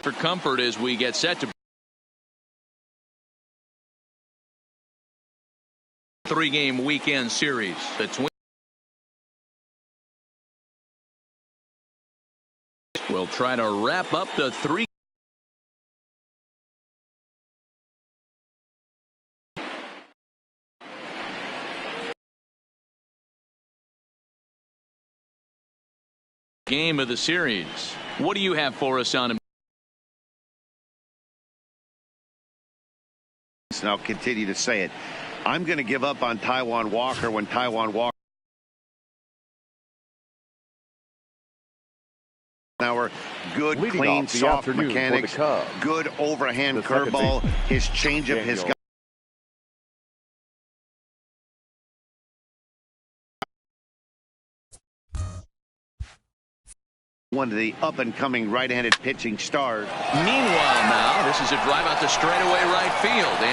for comfort as we get set to three-game weekend series. The Twins will try to wrap up the three. Game of the series. What do you have for us on him? And I'll continue to say it. I'm going to give up on Taijuan Walker when Taijuan Walker. Our good, clean, soft mechanics, good overhand curveball. His changeup has got. One of the up-and-coming right-handed pitching stars. Meanwhile, now this is a drive out to straightaway right field.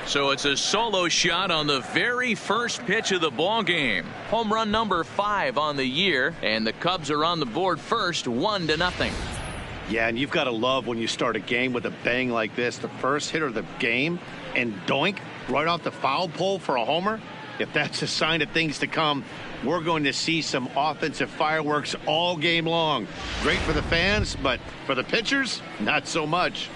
So it's a solo shot on the very first pitch of the ball game. Home run number 5 on the year, and the Cubs are on the board first, 1-0. Yeah, and you've got to love when you start a game with a bang like this. The first hitter of the game, and doink, right off the foul pole for a homer. If that's a sign of things to come, we're going to see some offensive fireworks all game long. Great for the fans, but for the pitchers, not so much.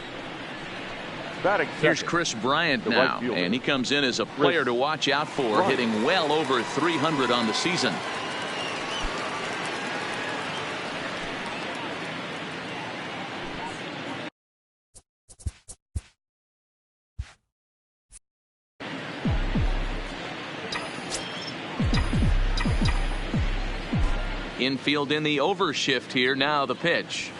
Here's Chris Bryant now, and he comes in as a player to watch out for, hitting well over 300 on the season. Infield in the overshift here. Now the pitch.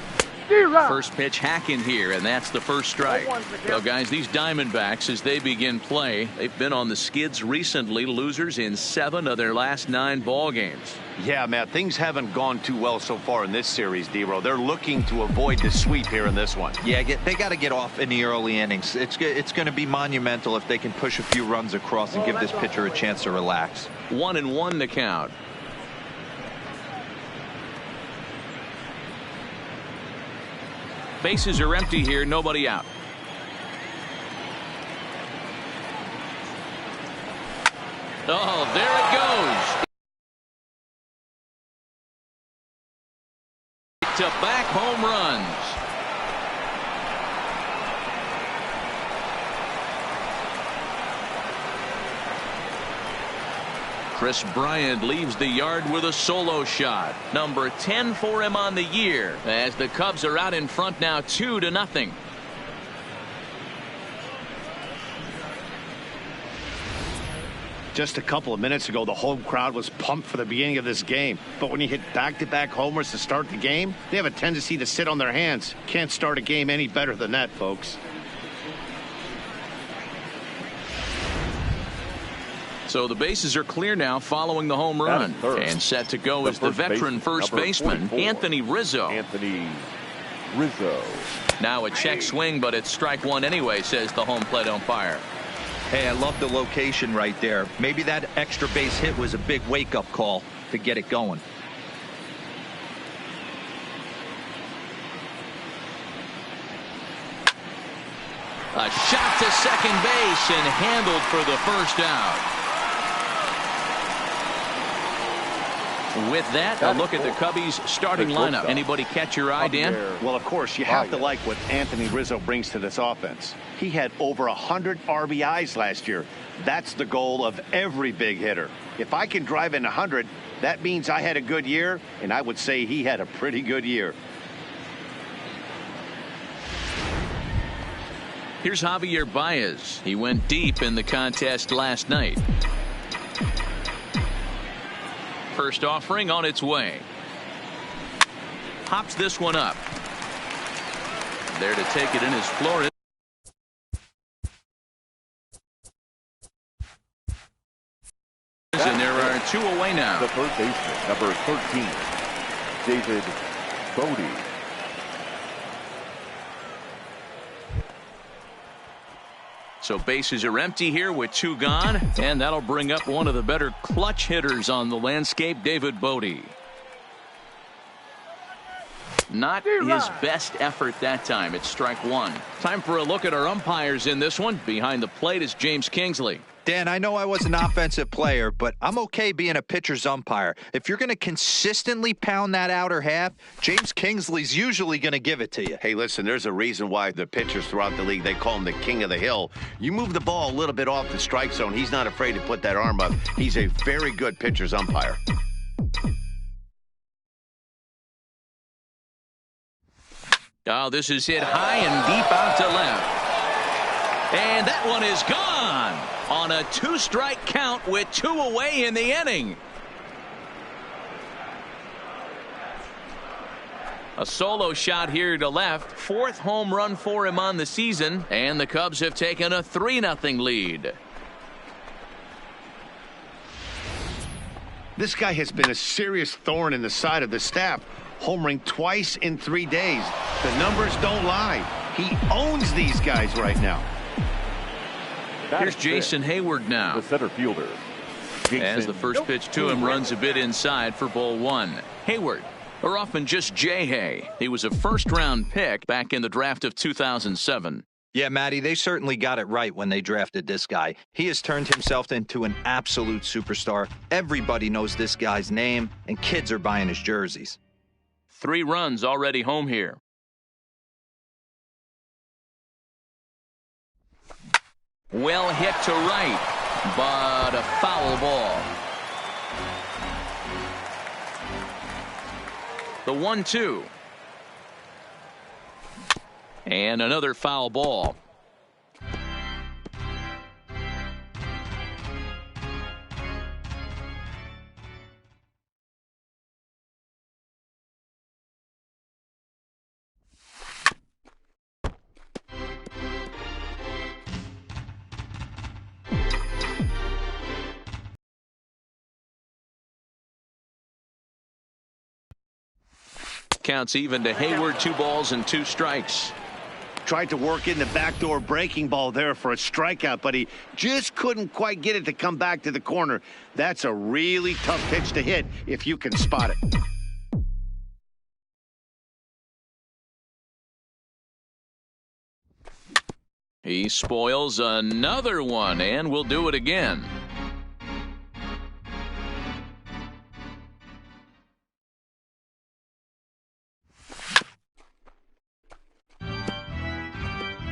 First pitch hacking here, and that's the first strike. So guys, these Diamondbacks, as they begin play, they've been on the skids recently, losers in 7 of their last 9 ball games. Yeah, Matt, things haven't gone too well so far in this series, D-Row. They're looking to avoid the sweep here in this one. Yeah, they got to get off in the early innings. It's going to be monumental if they can push a few runs across and give this pitcher a chance to relax. 1-1 the count. Bases are empty here, nobody out. Oh, there it goes. To back home runs. Chris Bryant leaves the yard with a solo shot. Number 10 for him on the year, as the Cubs are out in front now 2-0. Just a couple of minutes ago, the home crowd was pumped for the beginning of this game. But when you hit back-to-back homers to start the game, they have a tendency to sit on their hands. Can't start a game any better than that, folks. So the bases are clear now following the home run. And set to go is the veteran first baseman, Anthony Rizzo. Now a check swing, but it's strike one anyway, says the home plate umpire. Hey, I love the location right there. Maybe that extra base hit was a big wake-up call to get it going. A shot to second base and handled for the first out. With that, a look at the Cubbies starting lineup. Anybody catch your eye, Dan? Well, of course, you have to like what Anthony Rizzo brings to this offense. He had over 100 RBIs last year. That's the goal of every big hitter. If I can drive in 100, that means I had a good year, and I would say he had a pretty good year. Here's Javier Baez. He went deep in the contest last night. First offering on its way. Hops this one up. There to take it in is Flores. And there are 2 away now. The third baseman, number 13, David Bodie. So bases are empty here with 2 gone, and that'll bring up one of the better clutch hitters on the landscape, David Bodie. Not his best effort that time. It's strike 1. Time for a look at our umpires in this one. Behind the plate is James Kingsley. Dan, I know I was an offensive player, but I'm okay being a pitcher's umpire. If you're going to consistently pound that outer half, James Kingsley's usually going to give it to you. Hey, listen, there's a reason why the pitchers throughout the league, they call him the king of the hill. You move the ball a little bit off the strike zone, he's not afraid to put that arm up. He's a very good pitcher's umpire. Oh, this is hit high and deep out to left. And that one is gone on a 2-strike count with 2 away in the inning. A solo shot here to left. 4th home run for him on the season. And the Cubs have taken a 3-0 lead. This guy has been a serious thorn in the side of the staff. Homering twice in 3 days. The numbers don't lie. He owns these guys right now. Here's Jason Hayward now. The center fielder. As the first pitch to him runs a bit inside for ball 1. Hayward, or often just J-Hay. He was a first-round pick back in the draft of 2007. Yeah, Matty, they certainly got it right when they drafted this guy. He has turned himself into an absolute superstar. Everybody knows this guy's name, and kids are buying his jerseys. 3 runs already home here. Well hit to right, but a foul ball. The 1-2. And another foul ball. Counts even to Hayward. 2 balls and 2 strikes. Tried to work in the backdoor breaking ball there for a strikeout, but he just couldn't quite get it to come back to the corner. That's a really tough pitch to hit if you can spot it. He spoils another one and will do it again.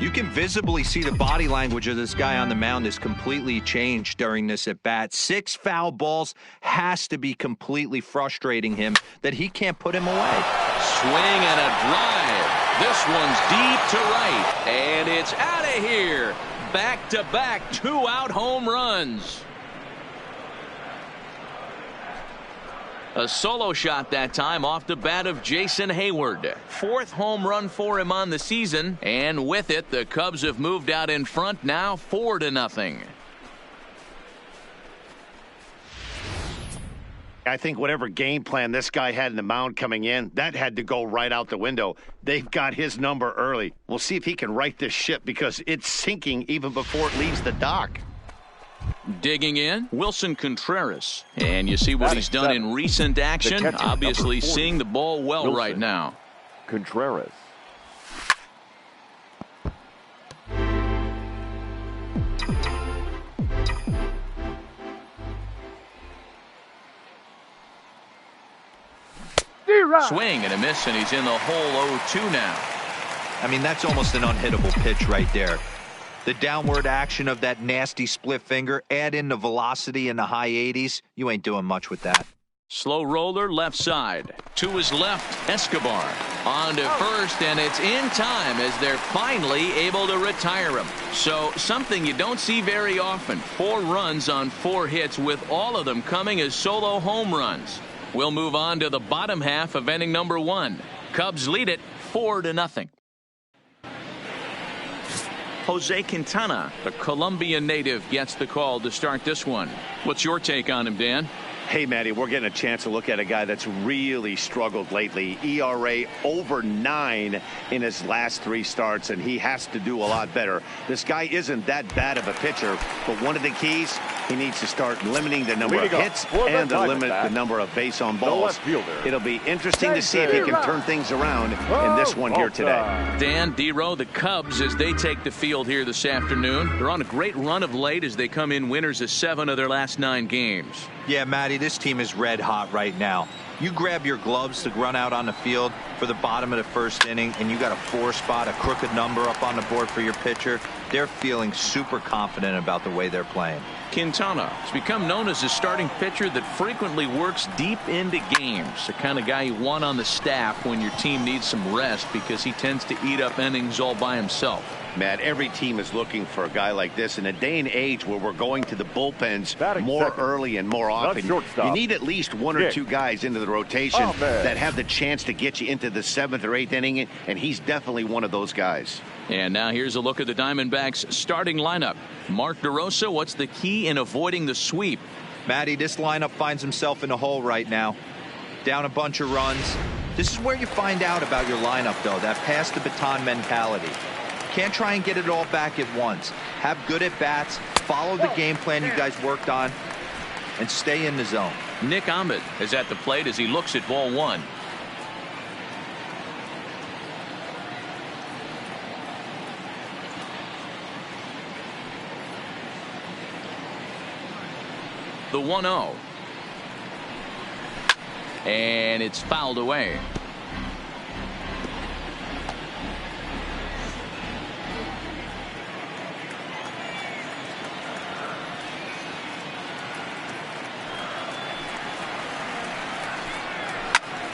You can visibly see the body language of this guy on the mound is completely changed during this at-bat. 6 foul balls has to be completely frustrating him that he can't put him away. Swing and a drive. This one's deep to right. And it's out of here. Back-to-back 2-out home runs. A solo shot that time off the bat of Jason Hayward. 4th home run for him on the season. And with it, the Cubs have moved out in front now 4-0. I think whatever game plan this guy had in the mound coming in, that had to go right out the window. They've got his number early. We'll see if he can right this ship because it's sinking even before it leaves the dock. Digging in, Wilson Contreras. And you see what he's done in recent action. Obviously seeing the ball well Wilson right now. Contreras. Swing and a miss, and he's in the hole 0-2 now. I mean, that's almost an unhittable pitch right there. The downward action of that nasty split finger, add in the velocity in the high 80s, you ain't doing much with that. Slow roller left side. To his left, Escobar. On to first, and it's in time as they're finally able to retire him. So something you don't see very often. 4 runs on 4 hits, with all of them coming as solo home runs. We'll move on to the bottom half of inning number 1. Cubs lead it 4-0. Jose Quintana, the Colombian native, gets the call to start this one. What's your take on him, Dan? Hey, Matty, we're getting a chance to look at a guy that's really struggled lately. ERA over 9 in his last 3 starts, and he has to do a lot better. This guy isn't that bad of a pitcher, but one of the keys, he needs to start limiting the number of hits and to limit the number of base on balls. It'll be interesting to see if he can turn things around in this one here today. Dan, D-Row, the Cubs, as they take the field here this afternoon. They're on a great run of late as they come in winners of 7 of their last 9 games. Yeah, Matty, this team is red hot right now. You grab your gloves to run out on the field for the bottom of the first inning, and you got a 4 spot, a crooked number up on the board for your pitcher. They're feeling super confident about the way they're playing. Quintana has become known as a starting pitcher that frequently works deep into games. The kind of guy you want on the staff when your team needs some rest because he tends to eat up innings all by himself. Matt, every team is looking for a guy like this in a day and age where we're going to the bullpens more early and more often. You need at least 1 or 2 guys into the rotation that have the chance to get you into the 7th or 8th inning, and he's definitely one of those guys. And now here's a look at the Diamondbacks starting lineup. Mark DeRosa, what's the key in avoiding the sweep? Matty, this lineup finds himself in a hole right now. Down a bunch of runs. This is where you find out about your lineup, though, that pass the baton mentality. Can't try and get it all back at once. Have good at bats, follow the game plan you guys worked on, and stay in the zone. Nick Ahmed is at the plate as he looks at ball 1. The 1-0. And it's fouled away.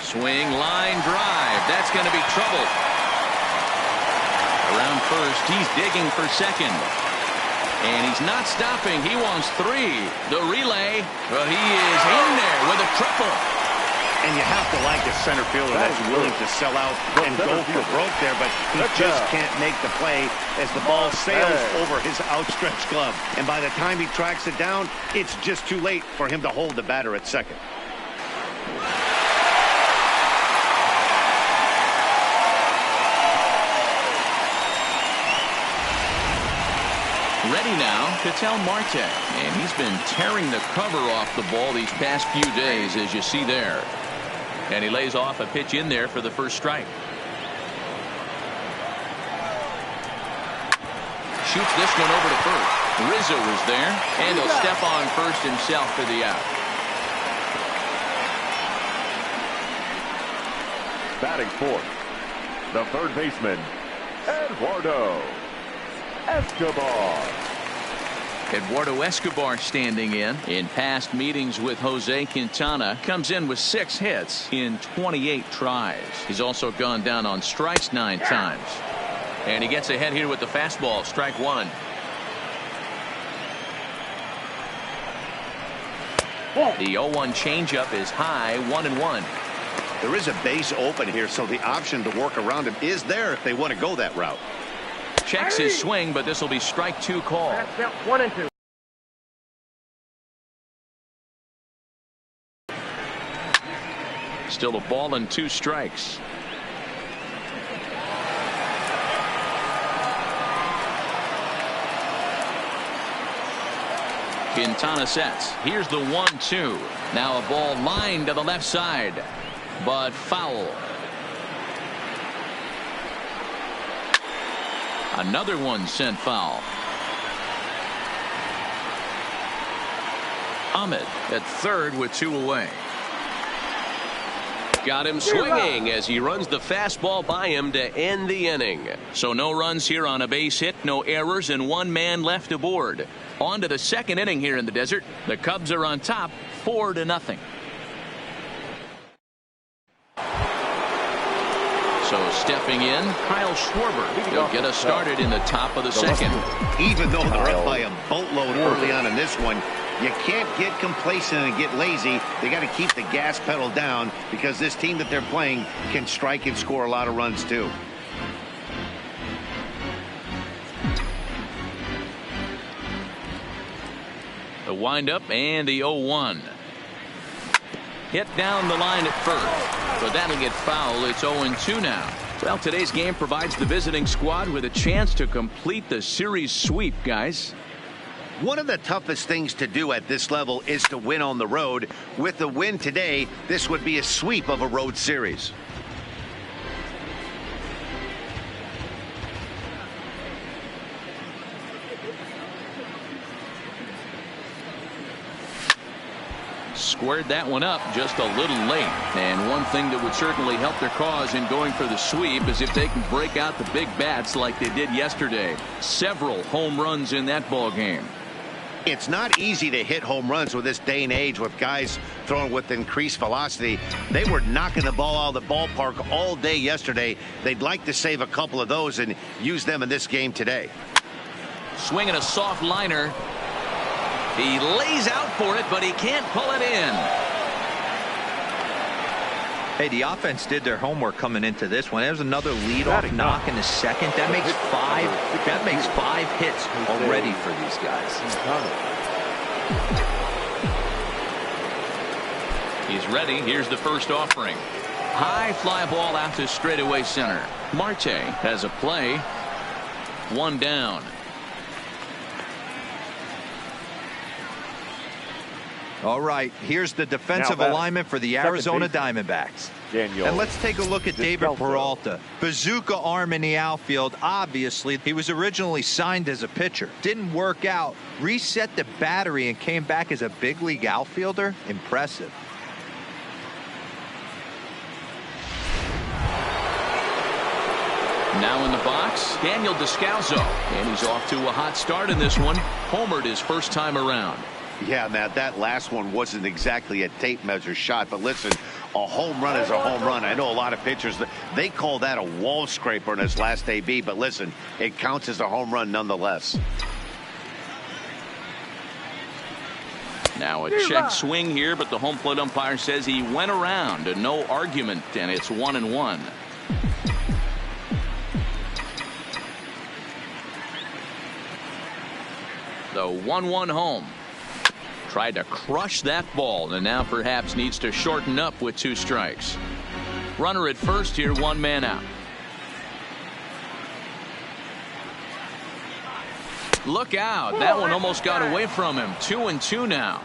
Swing, line drive. That's going to be trouble. Around first, he's digging for second. And he's not stopping. He wants 3. The relay, but he is in there with a triple. And you have to like a center fielder that's willing to sell out and go for broke there, but he just can't make the play as the ball sails over his outstretched glove. And by the time he tracks it down, it's just too late for him to hold the batter at second. Ready now, Ketel Marte, and he's been tearing the cover off the ball these past few days, as you see there. And he lays off a pitch in there for the first strike. Shoots this one over to first. Rizzo is there, and he'll step on first himself for the out. Batting fourth, the third baseman, Eduardo Escobar. Eduardo Escobar standing in past meetings with Jose Quintana. Comes in with 6 hits in 28 tries. He's also gone down on strikes 9 times. And he gets ahead here with the fastball. Strike 1. The 0-1 changeup is high, 1-1. There is a base open here, so the option to work around him is there if they want to go that route. Checks his swing, but this will be strike 2 call. 1-2. Still a ball and 2 strikes. Quintana sets. Here's the 1-2. Now a ball lined to the left side, but foul. Another one sent foul. Ahmed at third with 2 away. Got him swinging as he runs the fastball by him to end the inning. So no runs here on a base hit, no errors, and 1 man left aboard. On to the second inning here in the desert. The Cubs are on top 4-0. So stepping in, Kyle Schwarber. He'll get us started in the top of the second. Even though they're up by a boatload early on in this one, you can't get complacent and get lazy. They got to keep the gas pedal down because this team that they're playing can strike and score a lot of runs too. The windup and the 0-1. Hit down the line at first, but that'll get foul. It's 0-2 now. Well, today's game provides the visiting squad with a chance to complete the series sweep, guys. One of the toughest things to do at this level is to win on the road. With the win today, this would be a sweep of a road series. Squared that one up just a little late. And one thing that would certainly help their cause in going for the sweep is if they can break out the big bats like they did yesterday. Several home runs in that ball game. It's not easy to hit home runs with this day and age with guys throwing with increased velocity. They were knocking the ball out of the ballpark all day yesterday. They'd like to save a couple of those and use them in this game today. Swinging a soft liner. He lays out for it, but he can't pull it in. Hey, the offense did their homework coming into this one. There's another leadoff knock in the second. That makes five. That makes 5 hits already for these guys. He's ready. Here's the first offering. High fly ball out to straightaway center. Marte has a play. 1 down. All right, here's the defensive alignment for the Arizona Diamondbacks. And let's take a look at David Peralta. Bazooka arm in the outfield. Obviously, he was originally signed as a pitcher. Didn't work out. Reset the battery and came back as a big league outfielder. Impressive. Now in the box, Daniel Descalso. And he's off to a hot start in this one. Homered his first time around. Yeah, Matt, that last one wasn't exactly a tape measure shot, but listen, a home run is a home run. I know a lot of pitchers, they call that a wall scraper in his last AB, but listen, it counts as a home run nonetheless. Now a check swing here, but the home plate umpire says he went around. No argument, and it's 1-1. The 1-1 home. Tried to crush that ball and now perhaps needs to shorten up with 2 strikes. Runner at first here, 1 man out. Look out. That one almost got away from him. 2-2 now.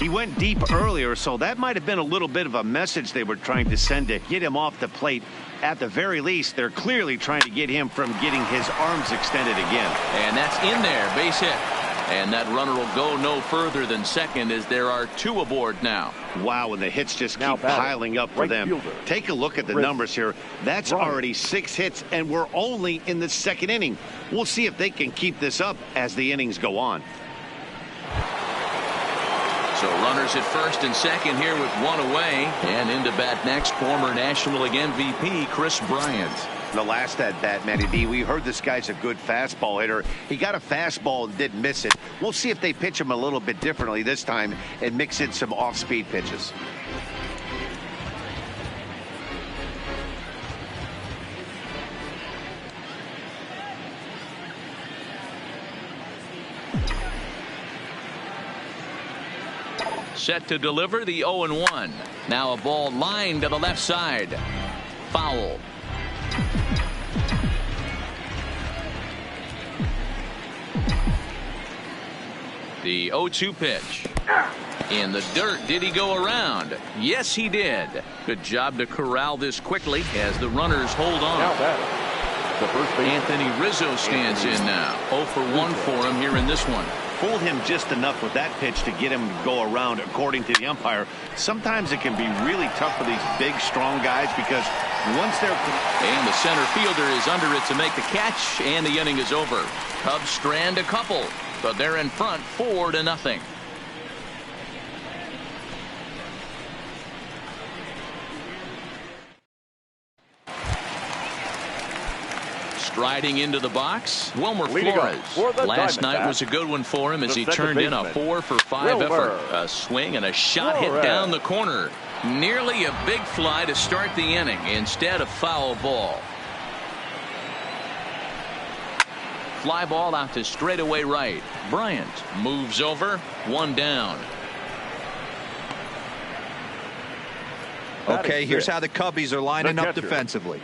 He went deep earlier, so that might have been a little bit of a message they were trying to send to get him off the plate. At the very least, they're clearly trying to get him from getting his arms extended again. And that's in there. Base hit. And that runner will go no further than second as there are 2 aboard now. Wow, and the hits just keep piling up for them. Take a look at the numbers here. That's already 6 hits, and we're only in the second inning. We'll see if they can keep this up as the innings go on. So runners at first and second here with 1 away. And into bat next, former National League MVP Chris Bryant. The last at bat, Matty D, we heard this guy's a good fastball hitter. He got a fastball and didn't miss it. We'll see if they pitch him a little bit differently this time and mix in some off-speed pitches. Set to deliver the 0-1. Now a ball lined to the left side. Foul. The 0-2 pitch. In the dirt. Did he go around? Yes, he did. Good job to corral this quickly as the runners hold on. Anthony Rizzo stands in now. 0 for 1 for him here in this one. Fooled him just enough with that pitch to get him to go around, according to the umpire. Sometimes it can be really tough for these big, strong guys because once they're... And the center fielder is under it to make the catch, and the inning is over. Cubs strand a couple, but they're in front 4-0. Striding into the box, Wilmer Flores. Last night was a good one for him as he turned in a 4 for 5 effort. A swing and a shot hit down the corner. Nearly a big fly to start the inning instead of foul ball. Fly ball out to straightaway right. Bryant moves over. 1 down. Okay, here's how the Cubbies are lining up defensively.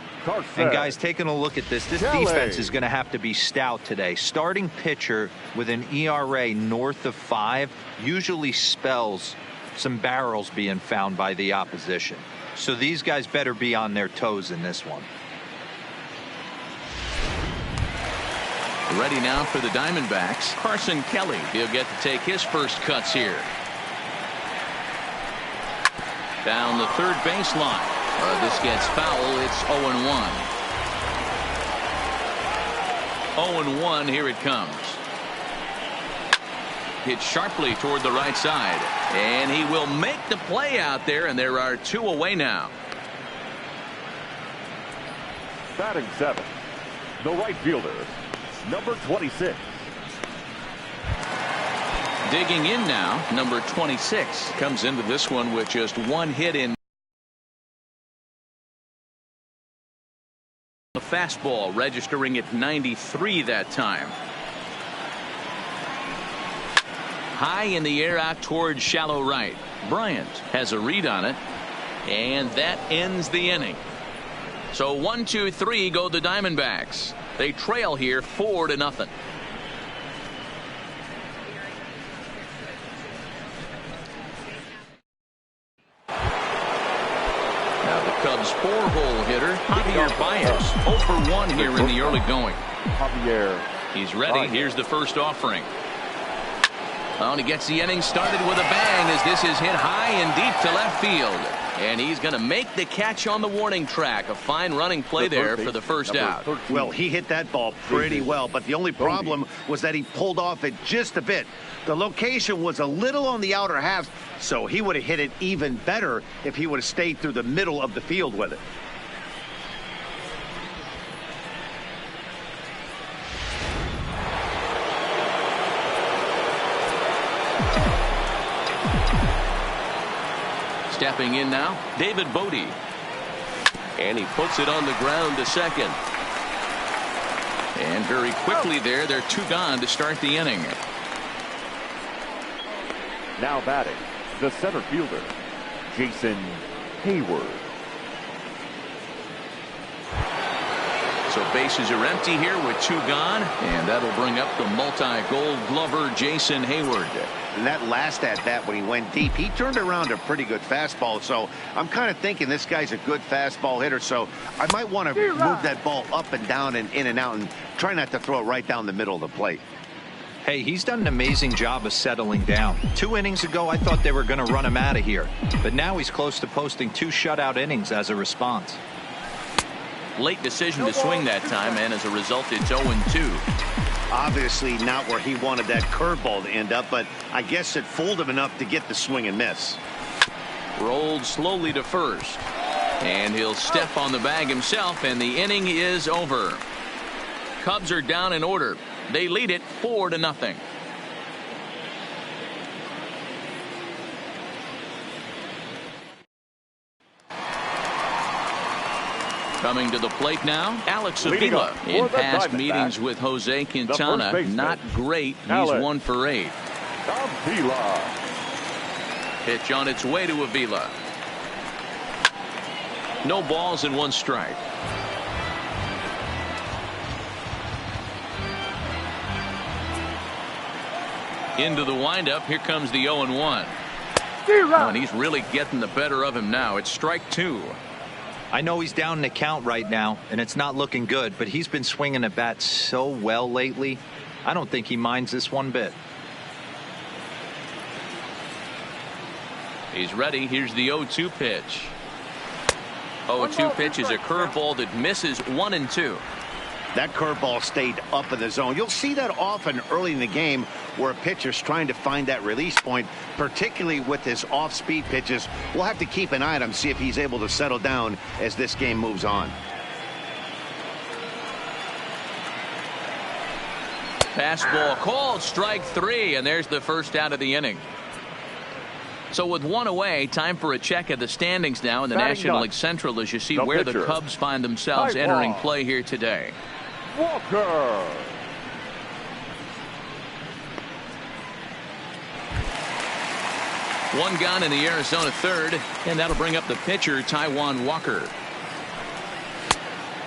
And guys, taking a look at this defense is going to have to be stout today. Starting pitcher with an ERA north of 5 usually spells some barrels being found by the opposition. So these guys better be on their toes in this one. Ready now for the Diamondbacks. Carson Kelly. He'll get to take his first cuts here. Down the third baseline. This gets foul. It's 0-1. 0-1. Here it comes. Hit sharply toward the right side. And he will make the play out there, and there are 2 away now. Batting 7, the right fielder, number 26. Digging in now, number 26 comes into this one with just 1 hit in. The fastball registering at 93 that time. High in the air out towards shallow right. Bryant has a read on it, and that ends the inning. So 1, 2, 3 go the Diamondbacks. They trail here 4-0. Now the Cubs 4-hole hitter Javier Baez 0 for 1 here in the early going. He's ready. Here's the first offering. Oh, and he gets the inning started with a bang as this is hit high and deep to left field. And he's going to make the catch on the warning track. A fine running play there for the first out. Well, he hit that ball pretty well, but the only problem was that he pulled off it just a bit. The location was a little on the outer half, so he would have hit it even better if he would have stayed through the middle of the field with it. Stepping in now, David Bodie. And he puts it on the ground to second. And very quickly there, they're 2 gone to start the inning. Now batting, the center fielder, Jason Hayward. So bases are empty here with 2 gone. And that'll bring up the multi-gold glover Jason Hayward. And that last at-bat when he went deep, he turned around a pretty good fastball. So I'm kind of thinking this guy's a good fastball hitter. So I might want to move that ball up and down and in and out and try not to throw it right down the middle of the plate. Hey, he's done an amazing job of settling down. 2 innings ago, I thought they were going to run him out of here. But now he's close to posting 2 shutout innings as a response. Late decision to swing that time, and as a result, it's 0-2. Obviously not where he wanted that curveball to end up, but I guess it fooled him enough to get the swing and miss. Rolled slowly to first. And he'll step on the bag himself, and the inning is over. Cubs are down in order. They lead it 4-0. Coming to the plate now, Alex Avila. In past meetings with Jose Quintana, not great. He's 1 for 8. Avila. Pitch on its way to Avila. No balls and 1 strike. Into the windup. Here comes the 0-1. Oh, and he's really getting the better of him now. It's strike 2. I know he's down in the count right now, and it's not looking good, but he's been swinging the bat so well lately. I don't think he minds this one bit. He's ready. Here's the 0-2 pitch. 0-2 pitch is a curveball that misses 1-2. That curveball stayed up in the zone. You'll see that often early in the game where a pitcher's trying to find that release point, particularly with his off-speed pitches. We'll have to keep an eye on him, see if he's able to settle down as this game moves on. Fastball called, strike 3, and there's the first out of the inning. So with 1 away, time for a check of the standings now in the National League Central as you see where the Cubs find themselves entering play here today. Walker. One gone in the Arizona third, and that'll bring up the pitcher, Taijuan Walker.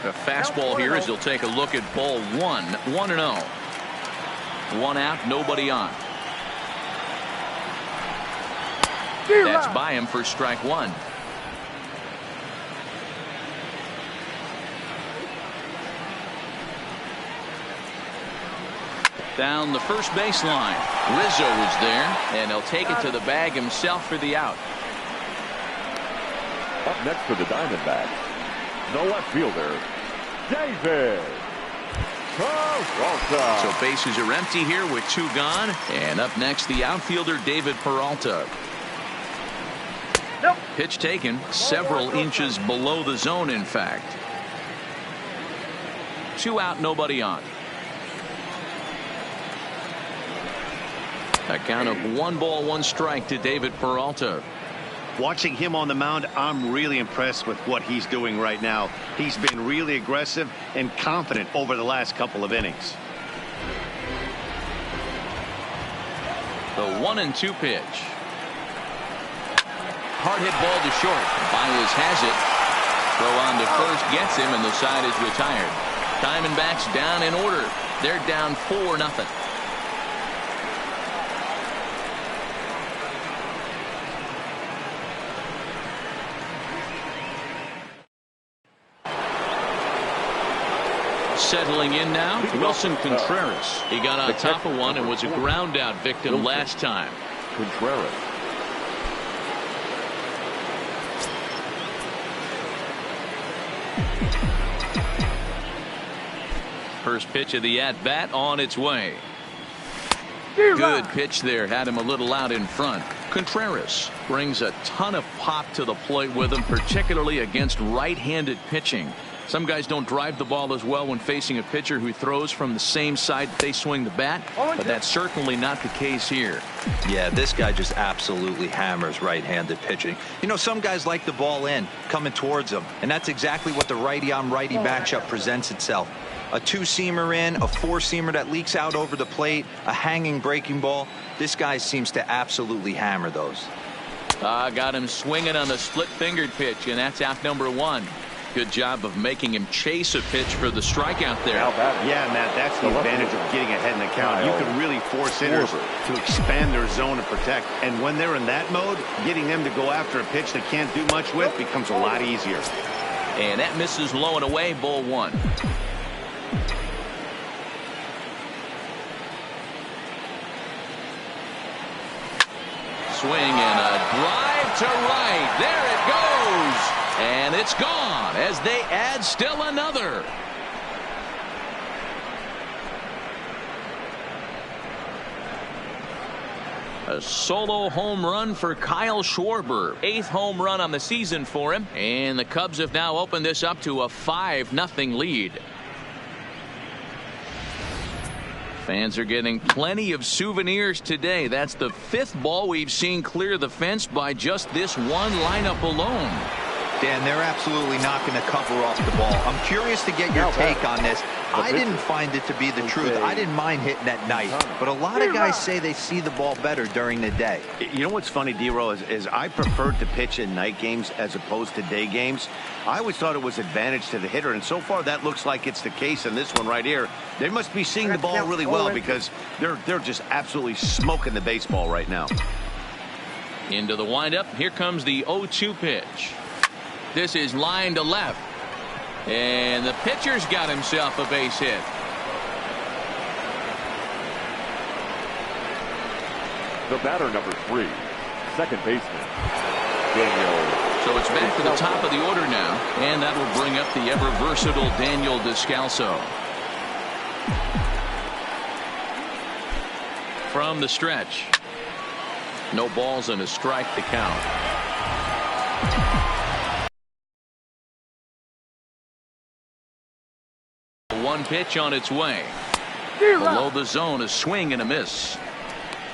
A fastball here as he'll take a look at ball one. 1-0. One out, nobody on. That's by him for strike one. Down the first baseline. Rizzo is there, and he'll take it to the bag himself for the out. Up next for the Diamondbacks, the left fielder, David Peralta. So bases are empty here with two gone. And up next, the outfielder, David Peralta. Nope. Pitch taken several inches below the zone, in fact. Two out, nobody on. A count of 1-1 to David Peralta. Watching him on the mound, I'm really impressed with what he's doing right now. He's been really aggressive and confident over the last couple of innings. The 1-2 pitch. Hard hit ball to short. Baez has it. Throw on to first gets him, and the side is retired. Diamondbacks down in order. They're down 4-0. Settling in now, Wilson Contreras. He got on top of one and was a ground out victim last time. Contreras. First pitch of the at bat on its way. Good pitch there, had him a little out in front. Contreras brings a ton of pop to the plate with him, particularly against right-handed pitching. Some guys don't drive the ball as well when facing a pitcher who throws from the same side they swing the bat, but that's certainly not the case here. Yeah, this guy just absolutely hammers right-handed pitching. You know, some guys like the ball in, coming towards them, and that's exactly what the righty-on-righty matchup presents itself. A two-seamer in, a four-seamer that leaks out over the plate, a hanging breaking ball. This guy seems to absolutely hammer those. Got him swinging on the split-fingered pitch, and that's out number one. Good job of making him chase a pitch for the strikeout there. Yeah, Matt, that's the advantage of getting ahead in the count. You can really force hitters to expand their zone and protect. And when they're in that mode, getting them to go after a pitch they can't do much with becomes a lot easier. And that misses low and away, ball one. Swing and a drive to right. There it goes. And it's gone as they add still another. A solo home run for Kyle Schwarber. 8th home run on the season for him. And the Cubs have now opened this up to a 5-0 lead. Fans are getting plenty of souvenirs today. That's the 5th ball we've seen clear the fence by just this one lineup alone. Dan, they're absolutely knocking the cover off the ball. I'm curious to get your take on this. I didn't find it to be the truth. I didn't mind hitting at night, but a lot of guys say they see the ball better during the day. You know what's funny, D-Row, is I preferred to pitch in night games as opposed to day games. I always thought it was advantage to the hitter, and so far that looks like it's the case in this one right here. They must be seeing the ball really well because they're just absolutely smoking the baseball right now. Into the windup. Here comes the 0-2 pitch. This is line to left. And the pitcher's got himself a base hit. The batter, number 3, second baseman, Daniel. So it's back to the top of the order now. And that will bring up the ever-versatile Daniel Descalso. From the stretch. No balls and a strike to count. One pitch on its way. Below the zone, a swing and a miss.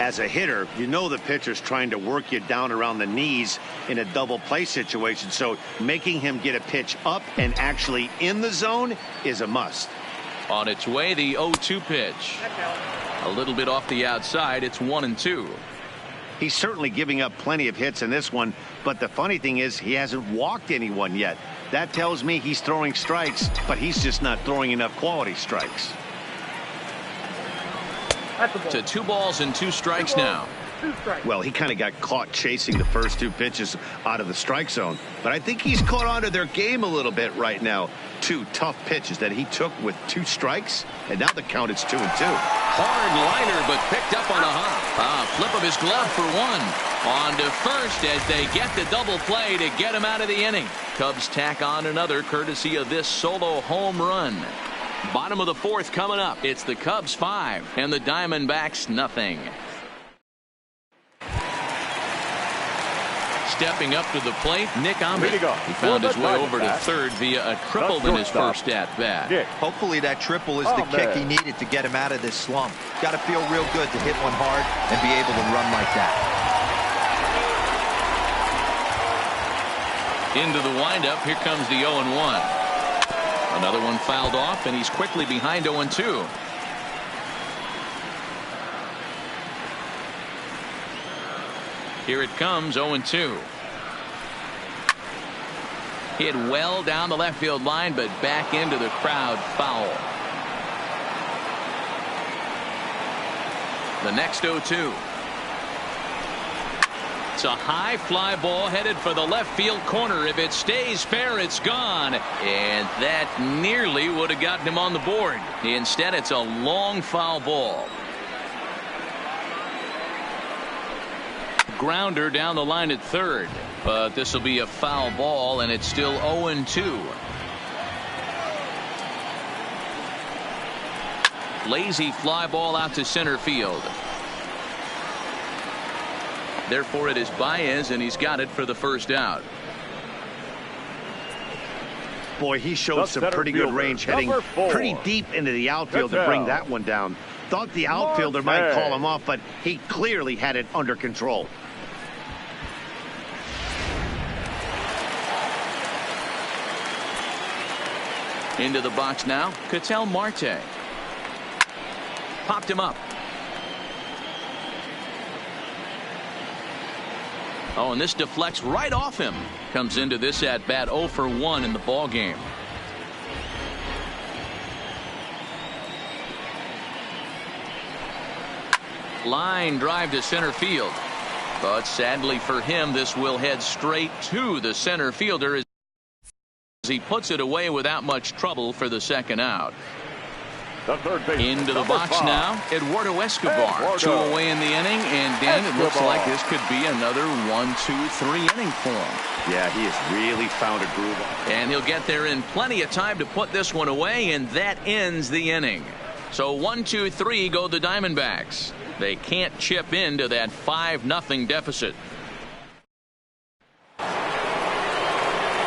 As a hitter, you know the pitcher's trying to work you down around the knees in a double play situation, so making him get a pitch up and actually in the zone is a must. On its way, the 0-2 pitch. A little bit off the outside. It's 1-2. He's certainly giving up plenty of hits in this one, but the funny thing is he hasn't walked anyone yet. That tells me he's throwing strikes, but he's just not throwing enough quality strikes. To 2 balls and 2 strikes now. Well, he kind of got caught chasing the first 2 pitches out of the strike zone, but I think he's caught on to their game a little bit right now. 2 tough pitches that he took with 2 strikes, and now the count is 2-2. Hard liner, but picked up on a hop. Flip of his glove for 1. On to first as they get the double play to get him out of the inning. Cubs tack on another courtesy of this solo home run. Bottom of the 4th coming up. It's the Cubs 5 and the Diamondbacks nothing. Stepping up to the plate, Nick Ahmed. He found his way over to third via a triple in his first at-bat. Hopefully that triple is the kick he needed to get him out of this slump. Got to feel real good to hit one hard and be able to run like that. Into the windup, here comes the 0-1. Another one fouled off, and he's quickly behind 0-2. Here it comes, 0-2. Hit well down the left field line, but back into the crowd, foul. The next 0-2. It's a high fly ball headed for the left field corner. If it stays fair, it's gone. And that nearly would have gotten him on the board. Instead, it's a long foul ball. Grounder down the line at third, but this will be a foul ball, and it's still 0-2. Lazy fly ball out to center field. Therefore it is Baez, and he's got it for the first out. Boy, he showed some pretty good range heading pretty deep into the outfield to bring that one down. Thought the outfielder might call him off, but he clearly had it under control. Into the box now, Ketel Marte. Popped him up. Oh, and this deflects right off him. Comes into this at bat 0 for 1 in the ball game. Line drive to center field, but sadly for him, this will head straight to the center fielder as he puts it away without much trouble for the second out. Into the box now, Eduardo Escobar. 2 away in the inning, and Dan, it looks like this could be another 1-2-3 inning for him. Yeah, he has really found a groove. And he'll get there in plenty of time to put this one away, and that ends the inning. So 1-2-3 go the Diamondbacks. They can't chip into that 5-0 deficit.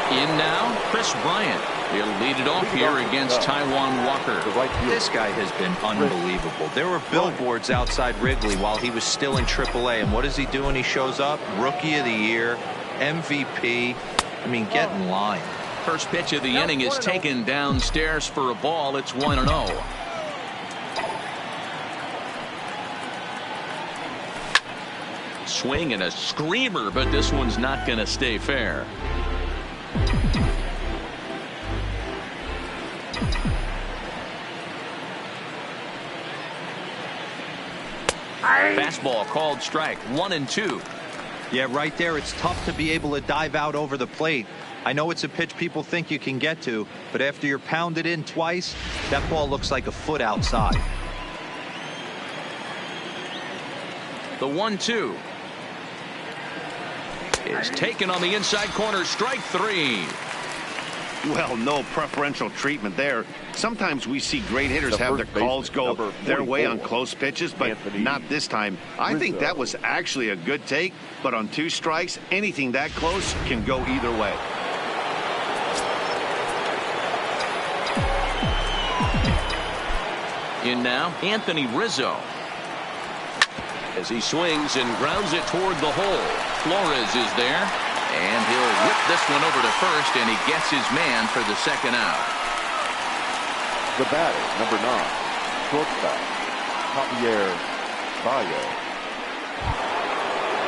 In now, Chris Bryant. He'll lead it off here against Taijuan Walker. This guy has been unbelievable. There were billboards outside Wrigley while he was still in AAA, and what does he do when he shows up? Rookie of the Year, MVP. I mean, get in line. First pitch of the inning is taken downstairs for a ball. It's 1-0. Swing and a screamer, but this one's not going to stay fair. Fastball called strike. 1-2. Yeah, right there. It's tough to be able to dive out over the plate. I know it's a pitch people think you can get to, but after you're pounded in twice, that ball looks like a foot outside. The 1-2 is taken on the inside corner. Strike 3. Well, no preferential treatment there. Sometimes we see great hitters have their calls go their way on close pitches, but not this time. I think that was actually a good take, but on 2 strikes, anything that close can go either way. In now, Anthony Rizzo. As he swings and grounds it toward the hole. Flores is there, and he'll whip this one over to first, and he gets his man for the second out. The batter, number 9, shortstop, Javier Baez.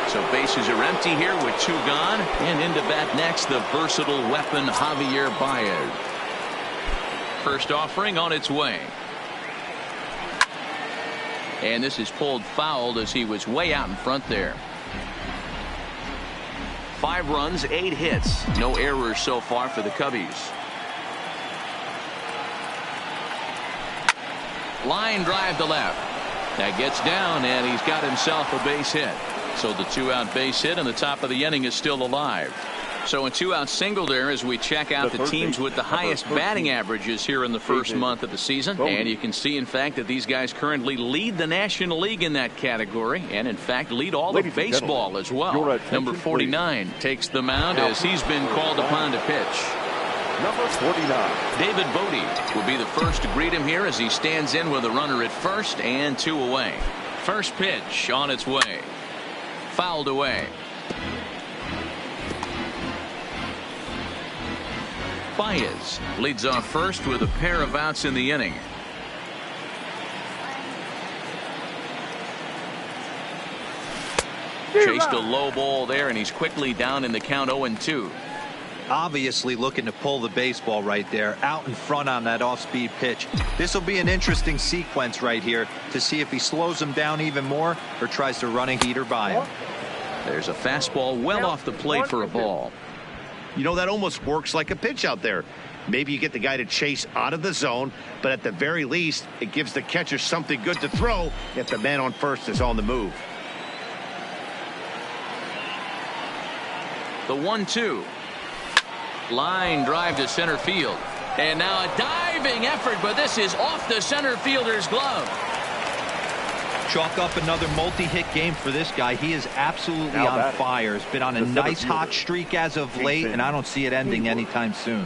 So bases are empty here with 2 gone. And into bat next, the versatile weapon Javier Baez. First offering on its way. And this is pulled fouled as he was way out in front there. 5 runs, 8 hits. No errors so far for the Cubbies. Line drive to left. That gets down, and he's got himself a base hit. So the 2-out base hit, and the top of the inning is still alive. So a 2-out single there as we check out the teams with the highest batting averages here in the first month of the season. And you can see, in fact, that these guys currently lead the National League in that category, and in fact lead all of baseball as well. Number 49 takes the mound as he's been called upon to pitch. Number 49. David Bodie will be the first to greet him here as he stands in with a runner at first and 2 away. First pitch on its way. Fouled away. Baez leads off first with a pair of outs in the inning. Chased a low ball there, and he's quickly down in the count 0-2. Obviously looking to pull the baseball right there out in front on that off-speed pitch. This will be an interesting sequence right here to see if he slows him down even more or tries to run a heater by him. There's a fastball well off the plate for a ball. You know, that almost works like a pitch out there. Maybe you get the guy to chase out of the zone, but at the very least it gives the catcher something good to throw if the man on first is on the move. The 1-2. Line drive to center field. And now a diving effort, but this is off the center fielder's glove. Chalk up another multi-hit game for this guy. He is absolutely on fire. He's been on a nice hot streak as of late, and I don't see it ending anytime soon.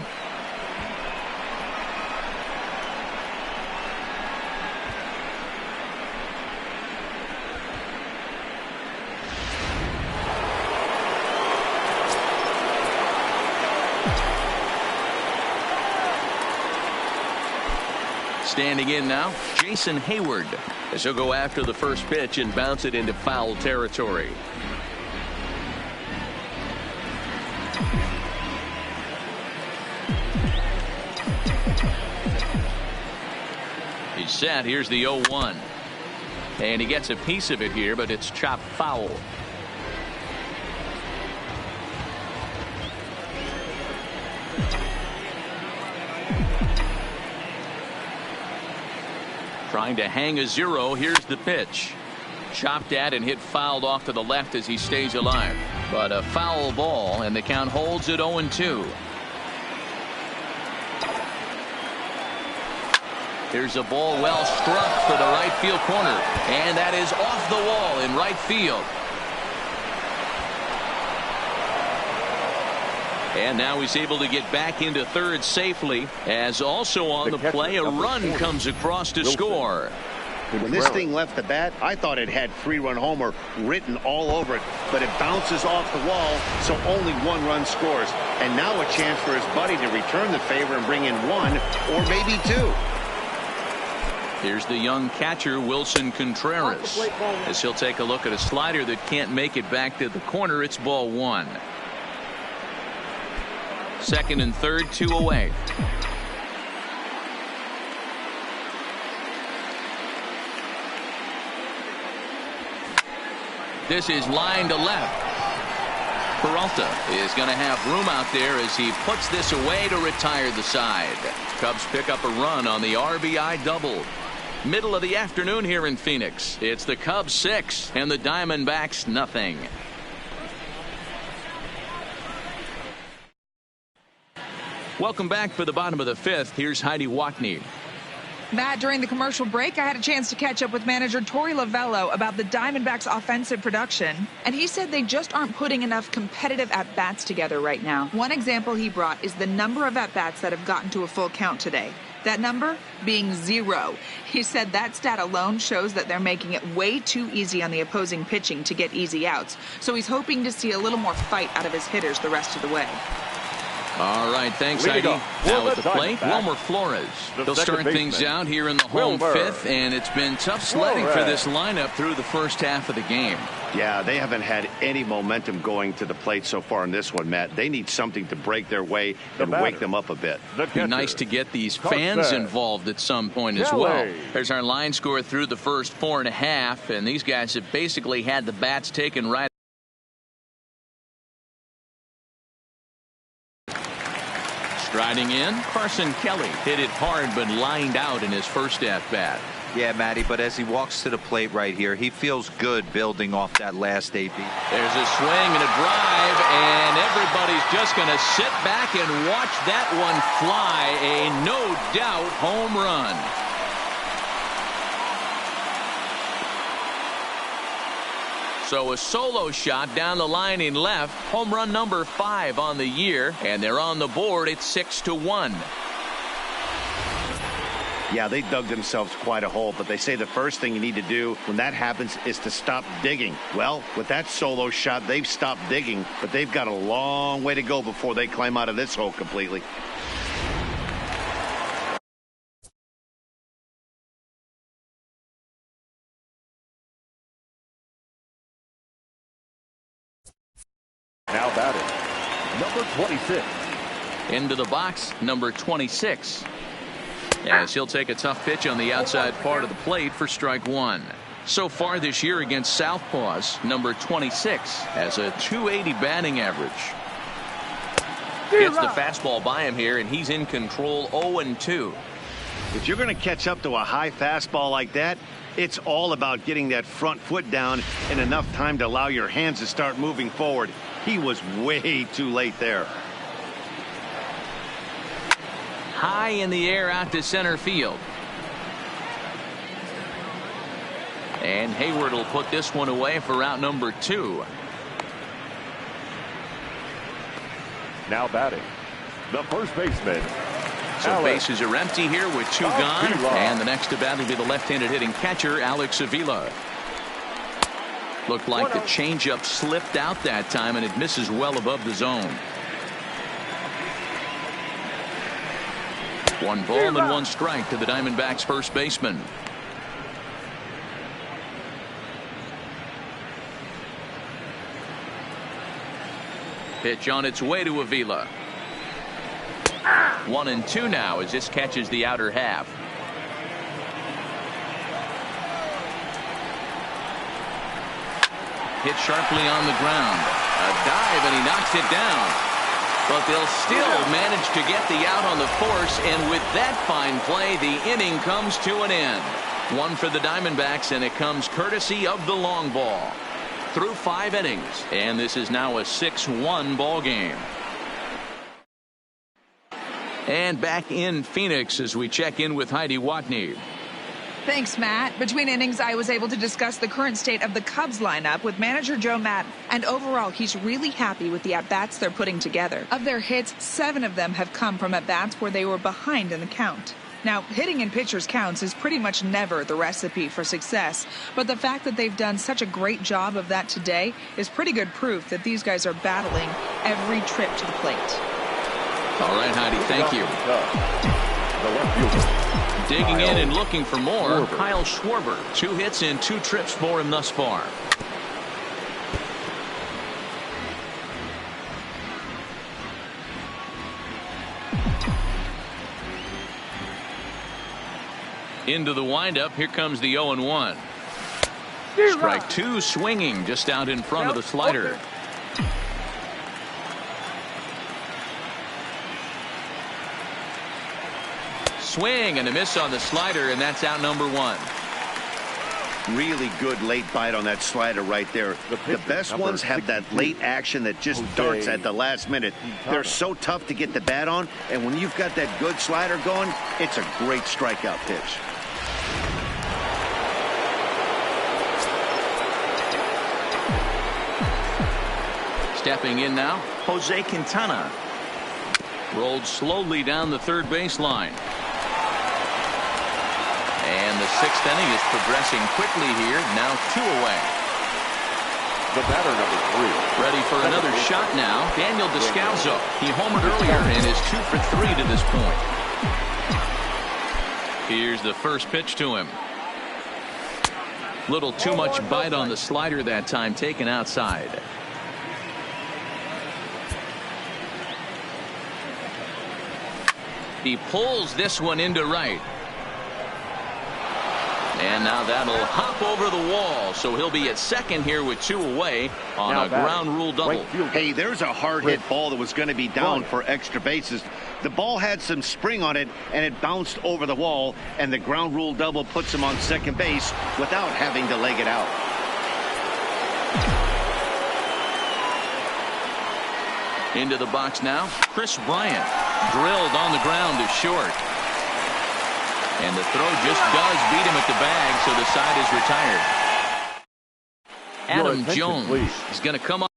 Standing in now, Jason Hayward, as he'll go after the first pitch and bounce it into foul territory. He's set. Here's the 0-1. And he gets a piece of it here, but it's chopped foul. Trying to hang a 0. Here's the pitch. Chopped at and hit fouled off to the left as he stays alive. But a foul ball, and the count holds at 0-2. Here's a ball well struck for the right field corner. And that is off the wall in right field. And now he's able to get back into third safely, as also on the play a run comes across to score. When this thing left the bat, I thought it had 3-run homer written all over it, but it bounces off the wall, so only 1 run scores. And now a chance for his buddy to return the favor and bring in 1 or maybe 2. Here's the young catcher, Wilson Contreras, as he'll take a look at a slider that can't make it back to the corner. It's ball 1. Second and third, 2 away. This is line to left. Peralta is going to have room out there as he puts this away to retire the side. Cubs pick up a run on the RBI double. Middle of the afternoon here in Phoenix. It's the Cubs 6 and the Diamondbacks nothing. Welcome back for the bottom of the 5th. Here's Heidi Watney. Matt, during the commercial break, I had a chance to catch up with manager Torey Lovello about the Diamondbacks' offensive production, and he said they just aren't putting enough competitive at-bats together right now. One example he brought is the number of at-bats that have gotten to a full count today. That number being 0. He said that stat alone shows that they're making it way too easy on the opposing pitching to get easy outs, so he's hoping to see a little more fight out of his hitters the rest of the way. All right, thanks, Heidi. Now at the plate, Wilmer Flores. He'll start things out here in the home fifth, and it's been tough sledding for this lineup through the first half of the game. Yeah, they haven't had any momentum going to the plate so far in this one, Matt. They need something to break their way and wake them up a bit. It'd be nice to get these fans involved at some point as well. There's our line score through the first 4.5, and these guys have basically had the bats taken right. Striding in, Carson Kelly hit it hard but lined out in his first at-bat. Yeah, Matty, but as he walks to the plate right here, he feels good building off that last AB. There's a swing and a drive, and everybody's just going to sit back and watch that one fly. A no-doubt home run. So a solo shot down the line in left. Home run number 5 on the year, and they're on the board. It's 6-1. Yeah, they dug themselves quite a hole, but they say the first thing you need to do when that happens is to stop digging. Well, with that solo shot, they've stopped digging, but they've got a long way to go before they climb out of this hole completely. Now batting, number 26. Into the box, number 26. As he'll take a tough pitch on the outside part of the plate for strike 1. So far this year against Southpaws, number 26 has a .280 batting average. Gets the fastball by him here, and he's in control. 0-2. If you're going to catch up to a high fastball like that, it's all about getting that front foot down in enough time to allow your hands to start moving forward. He was way too late there. High in the air out to center field. And Hayward will put this one away for out number 2. Now batting, the first baseman. So bases are empty here with 2 gone. And the next to bat will be the left-handed hitting catcher, Alex Avila. Looked like the changeup slipped out that time, and it misses well above the zone. 1 ball and 1 strike to the Diamondbacks first baseman. Pitch on its way to Avila. 1-2 now as this catches the outer half. Hit sharply on the ground. A dive, and he knocks it down. But they'll still manage to get the out on the force, and with that fine play, the inning comes to an end. 1 for the Diamondbacks, and it comes courtesy of the long ball. Through 5 innings, and this is now a 6-1 ball game. And back in Phoenix as we check in with Heidi Watney. Thanks, Matt. Between innings, I was able to discuss the current state of the Cubs lineup with manager Joe Maddon. And overall, he's really happy with the at-bats they're putting together. Of their hits, 7 of them have come from at-bats where they were behind in the count. Now, hitting in pitchers' counts is pretty much never the recipe for success. But the fact that they've done such a great job of that today is pretty good proof that these guys are battling every trip to the plate. All right, Heidi, thank you. Digging in and looking for more, Kyle Schwarber. 2 hits and 2 trips for him thus far. Into the windup, here comes the 0-1. Strike 2 swinging just out in front of the slider. Swing and a miss on the slider, and that's out number 1. Really good late bite on that slider right there. The best ones have that late action that just darts at the last minute. They're so tough to get the bat on, and when you've got that good slider going, it's a great strikeout pitch. Stepping in now, Jose Quintana. Rolled slowly down the third baseline. And the 6th inning is progressing quickly here. Now 2 away. The batter, number 3. Ready for another shot now. Daniel Descalzo. He homered earlier and is 2 for 3 to this point. Here's the first pitch to him. Little too much bite on the slider that time, taken outside. He pulls this one into right. And now that'll hop over the wall, so he'll be at second here with 2 away on a ground rule double. Hey, there's a hard hit ball that was going to be down for extra bases. The ball had some spring on it, and it bounced over the wall, and the ground rule double puts him on second base without having to leg it out. Into the box now, Chris Bryant. Drilled on the ground to short. And the throw just does beat him at the bag, so the side is retired. Adam Jones is going to come up.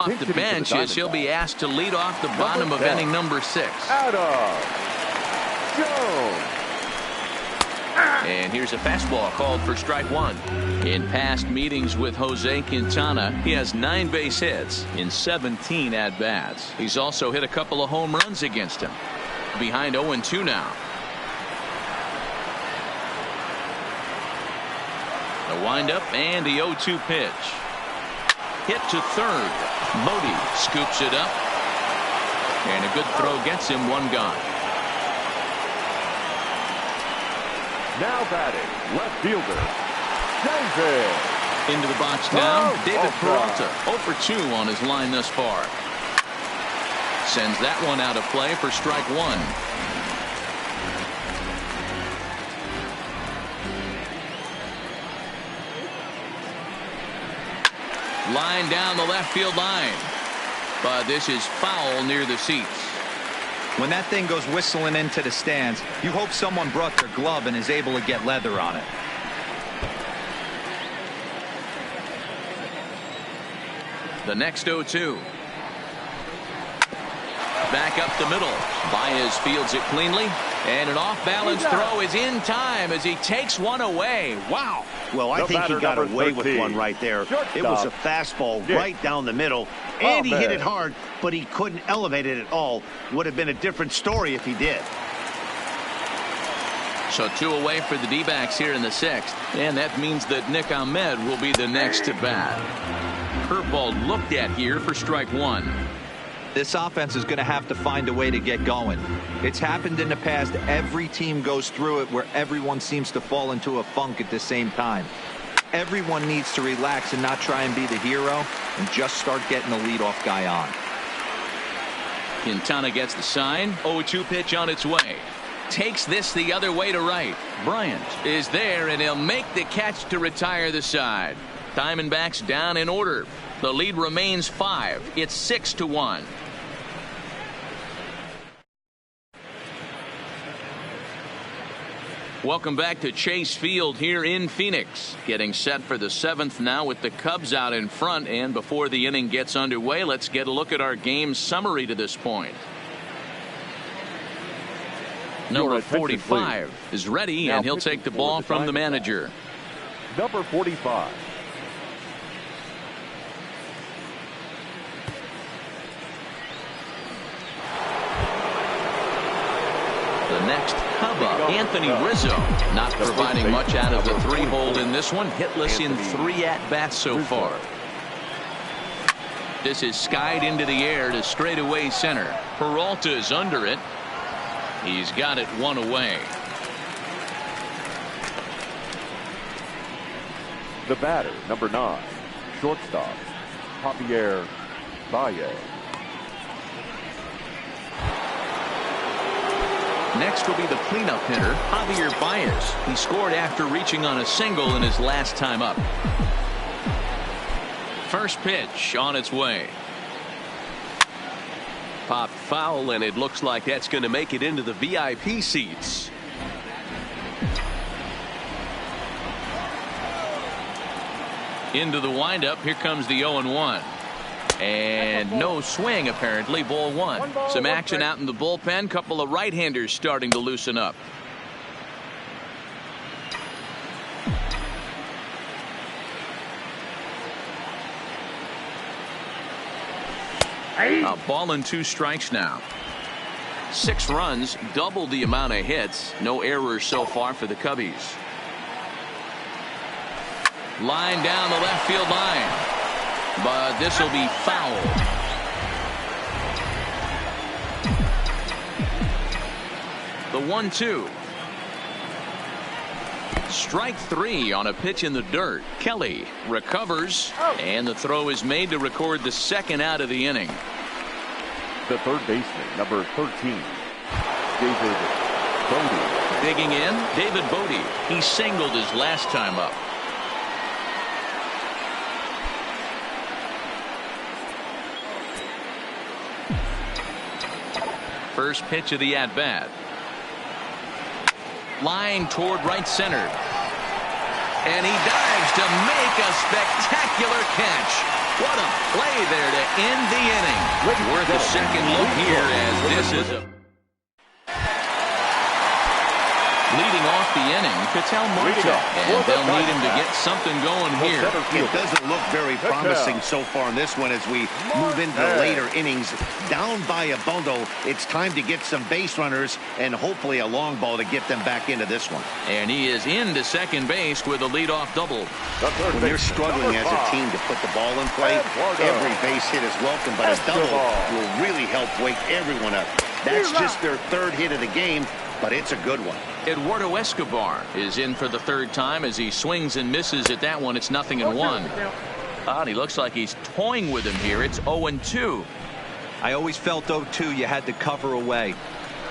Off the bench as he'll be asked to lead off the bottom of inning number 6. Adam Jones. And here's a fastball called for strike 1. In past meetings with Jose Quintana, he has 9 base hits in 17 at-bats. He's also hit a couple of home runs against him. Behind 0-2 now. The windup and the 0-2 pitch. Hit to third. Bodie scoops it up. And a good throw gets him 1 gone. Now batting, left fielder, David. Into the box now, David Peralta. 0 for 2 on his line thus far. Sends that one out of play for strike 1. Line down the left field line. But this is foul near the seats. When that thing goes whistling into the stands, you hope someone brought their glove and is able to get leather on it. The next 0-2. Back up the middle. Baez fields it cleanly. And an off-balance throw is in time as he takes one away. Wow. Well, I think he got away with one right there. It was a fastball right down the middle. And he hit it hard, but he couldn't elevate it at all. Would have been a different story if he did. So 2 away for the D-backs here in the 6th. And that means that Nick Ahmed will be the next to bat. Curveball looked at here for strike 1. This offense is going to have to find a way to get going. It's happened in the past. Every team goes through it where everyone seems to fall into a funk at the same time. Everyone needs to relax and not try and be the hero and just start getting the leadoff guy on. Quintana gets the sign. 0-2 pitch on its way. Takes this the other way to right. Bryant is there, and he'll make the catch to retire the side. Diamondbacks down in order. The lead remains 5. It's 6-1. Welcome back to Chase Field here in Phoenix. Getting set for the 7th now with the Cubs out in front. And before the inning gets underway, let's get a look at our game summary to this point. Number 45 is ready, and he'll take the ball from the manager. Number 45. The next Cub up, Anthony Rizzo, not providing much out of the 3-hole in this one. Hitless in 3 at-bats so far. This is skied into the air to straightaway center. Peralta is under it. He's got it 1 away. The batter, number 9, shortstop, Javier Baez. Next will be the cleanup hitter, Javier Baez. He scored after reaching on a single in his last time up. First pitch on its way. popped foul, and it looks like that's going to make it into the VIP seats. Into the windup. Here comes the 0-1. And no swing, apparently. Ball one. Some action out in the bullpen. Couple of right-handers starting to loosen up. A ball and 2 strikes now. 6 runs, double the amount of hits. No errors so far for the Cubbies. Line down the left field line. But this will be foul. The 1-2. Strike 3 on a pitch in the dirt. Kelly recovers, and the throw is made to record the second out of the inning. The third baseman, number 13, David Bodie. Digging in, David Bodie. He singled his last time up. First pitch of the at-bat. Line toward right center. And he dives to make a spectacular catch. What a play there to end the inning. Worth a second look here as this is a... Leading off the inning, Ketel Marte, and they'll need him to get something going here. It doesn't look very promising so far in this one as we move into the later innings. Down by a bundle, it's time to get some base runners and hopefully a long ball to get them back into this one. And he is into second base with a leadoff double. When you're struggling as a team to put the ball in play, every base hit is welcome, but a double will really help wake everyone up. That's just their 3rd hit of the game, but it's a good one. Eduardo Escobar is in for the 3rd time as he swings and misses at that one. It's 0-1. And he looks like he's toying with him here. It's 0-2. I always felt 0-2 you had to cover away.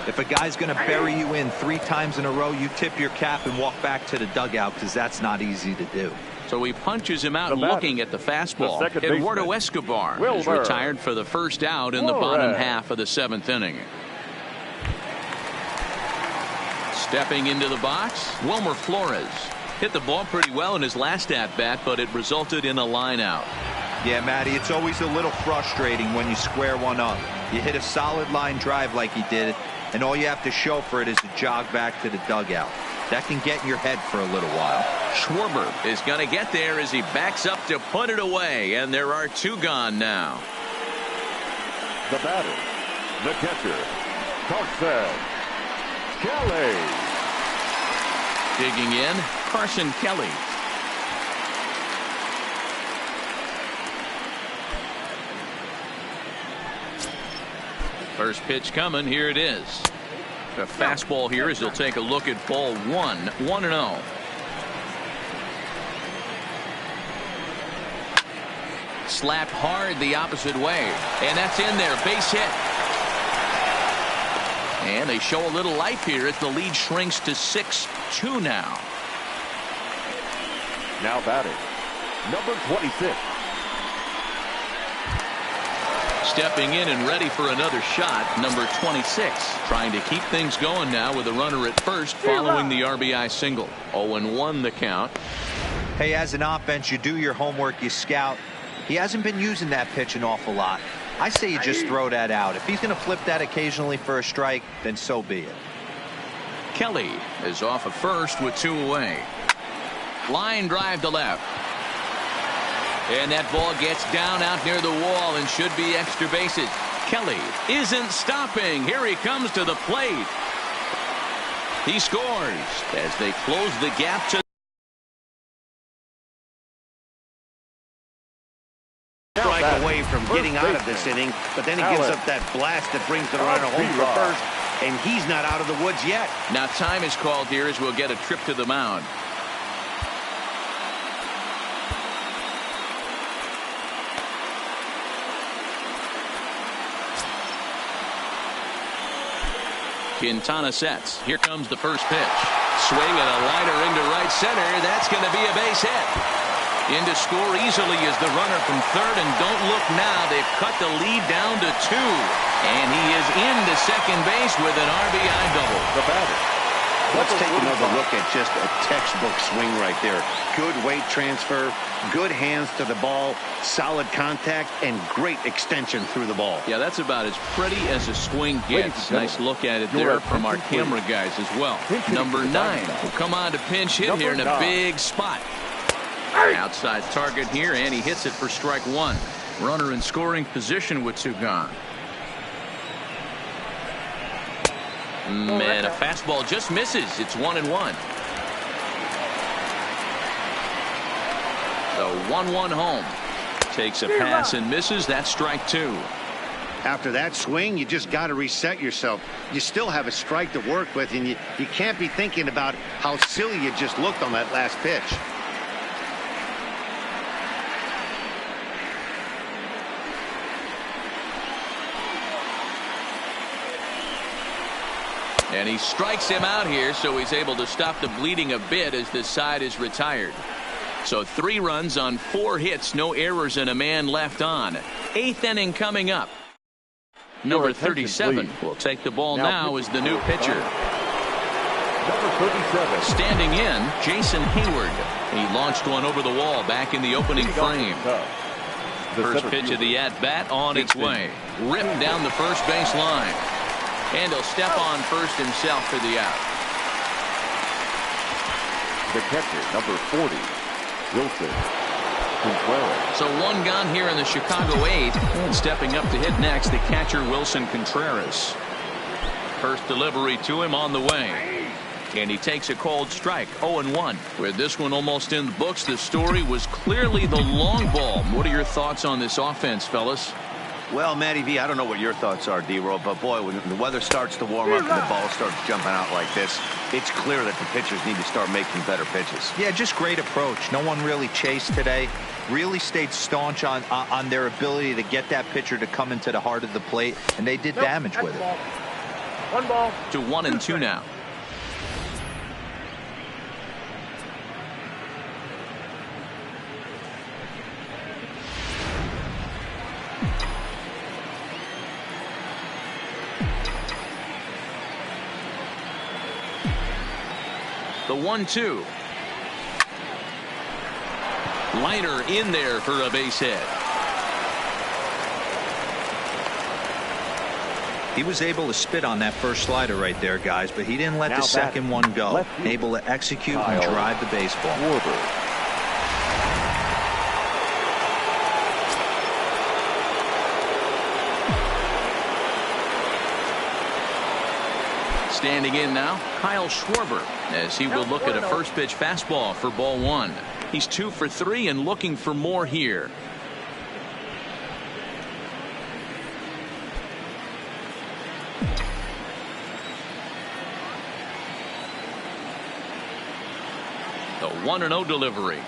If a guy's going to bury you in 3 times in a row, you tip your cap and walk back to the dugout because that's not easy to do. So he punches him out looking at the fastball. Eduardo Escobar is retired for the first out in the bottom half of the 7th inning. Stepping into the box, Wilmer Flores hit the ball pretty well in his last at-bat, but it resulted in a line out. Yeah, Matty, it's always a little frustrating when you square one up. You hit a solid line drive like he did, and all you have to show for it is to jog back to the dugout. That can get in your head for a little while. Schwarber is going to get there as he backs up to put it away, and there are 2 gone now. The batter, the catcher, Carson Kelly. Digging in, Carson Kelly. First pitch coming. Here it is. A fastball here as he'll take a look at ball 1. 1-0. Slapped hard the opposite way. And that's in there. Base hit. And they show a little life here as the lead shrinks to 6-2 now. Now batting, number 26. Stepping in and ready for another shot, number 26. Trying to keep things going now with a runner at first following the RBI single. 0-1 the count. Hey, as an offense, you do your homework, you scout. He hasn't been using that pitch an awful lot. I say you just throw that out. If he's going to flip that occasionally for a strike, then so be it. Kelly is off at first with 2 away. Line drive to left. And that ball gets down out near the wall and should be extra bases. Kelly isn't stopping. Here he comes to the plate. He scores as they close the gap to strike away from getting out of this inning, but then he gives up that blast that brings the runner home for first, and he's not out of the woods yet. Now time is called here as we'll get a trip to the mound. Quintana sets. Here comes the first pitch. Swing and a liner into right center. That's going to be a base hit. In to score easily is the runner from third, and don't look now. They've cut the lead down to 2. And he is into second base with an RBI double. The batter. Let's take another look at just a textbook swing right there. Good weight transfer, good hands to the ball, solid contact, and great extension through the ball. Yeah, that's about as pretty as a swing gets. Nice look at it there from our camera guys as well. Number 9 will come on to pinch hit here in a big spot. Outside target here, and he hits it for strike 1. Runner in scoring position with 2 gone. Man, a fastball just misses. It's 1-1. The 1-1 home. Takes a pass and misses. That's strike 2. After that swing, you just got to reset yourself. You still have a strike to work with, and you can't be thinking about how silly you just looked on that last pitch. And he strikes him out here, so he's able to stop the bleeding a bit as this side is retired. So 3 runs on 4 hits, no errors, and a man left on. 8th inning coming up. Number 37 will take the ball now as the new pitcher. Number 37. Standing in, Jason Hayward. He launched one over the wall back in the opening frame. First pitch of the at-bat on its way. Ripped down the first base line. And he'll step on first himself for the out. The catcher, number 40, Wilson Contreras. So 1 gone here in the Chicago 8th. And stepping up to hit next, the catcher Wilson Contreras. First delivery to him on the way. And he takes a cold strike, 0-1. With this one almost in the books, the story was clearly the long ball. What are your thoughts on this offense, fellas? Well, Matty V, I don't know what your thoughts are, D-Roll, but boy, when the weather starts to warm up and the ball starts jumping out like this, it's clear that the pitchers need to start making better pitches. Yeah, just great approach. No one really chased today. Really stayed staunch on their ability to get that pitcher to come into the heart of the plate, and they did damage with it. 1 ball. To 1-2 now. The 1-2. Liner in there for a base hit. He was able to spit on that first slider right there, guys, but he didn't let Now the second one go. Able to execute and drive the baseball. Schwarber. Standing in now, Kyle Schwarber, as he will look at a first pitch fastball for ball 1. He's 2 for 3 and looking for more here. The 1-0 delivery.